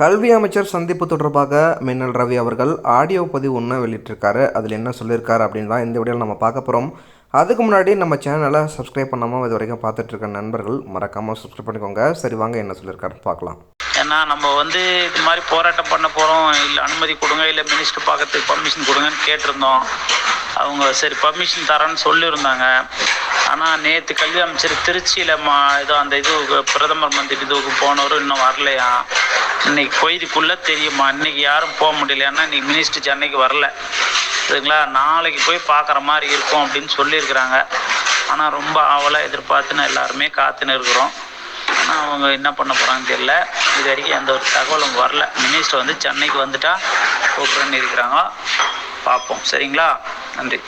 கல்வி அமைச்சர் சந்திப்பு தொடர்பாக மின்னல் ரவி அவர்கள் ஆடியோ பதிவு ஒன்று வெளியிட்டிருக்காரு. அதில் என்ன சொல்லியிருக்காரு அப்படின்னு தான் இந்த வீடியோவில் நம்ம பார்க்க போகிறோம். அதுக்கு முன்னாடி நம்ம சேனலை சப்ஸ்கிரைப் பண்ணாமல் இது வரைக்கும் பார்த்துட்ருக்க நண்பர்கள் மறக்காமல் சப்ஸ்கிரைப் பண்ணிக்கோங்க. சரி, வாங்க என்ன சொல்லியிருக்காருன்னு பார்க்கலாம். ஏன்னா நம்ம இது மாதிரி போராட்டம் பண்ண போகிறோம், இல்லை அனுமதி கொடுங்க, இல்லை மினிஸ்டர் பார்க்கறதுக்கு பர்மிஷன் கொடுங்கன்னு கேட்டிருந்தோம். அவங்க சரி பர்மிஷன் தரேன்னு சொல்லியிருந்தாங்க. ஆனால் நேற்று கல்வி அமைச்சர் திருச்சியில் அந்த பிரதமர் மந்திரி இதுவுக்கு போனவரும் இன்னும் வரலையா. இன்னைக்கு கொய்துக்குள்ளே தெரியுமா, இன்னைக்கு யாரும் போக முடியல. ஏன்னா இன்னைக்கு மினிஸ்டர் சென்னைக்கு வரல, சரிங்களா. நாளைக்கு போய் பார்க்குற மாதிரி இருக்கும் அப்படின்னு சொல்லியிருக்கிறாங்க. ஆனால் ரொம்ப ஆவலாக எதிர்பார்த்துன்னு எல்லாருமே காத்துன்னு இருக்கிறோம். ஆனால் அவங்க என்ன பண்ண போகிறாங்கன்னு தெரியல. இது வரைக்கும் எந்த ஒரு தகவலும் வரல. மினிஸ்டர் சென்னைக்கு வந்துட்டா கூப்பிட்றேன்னு இருக்கிறாங்க. பார்ப்போம், சரிங்களா. நன்றி.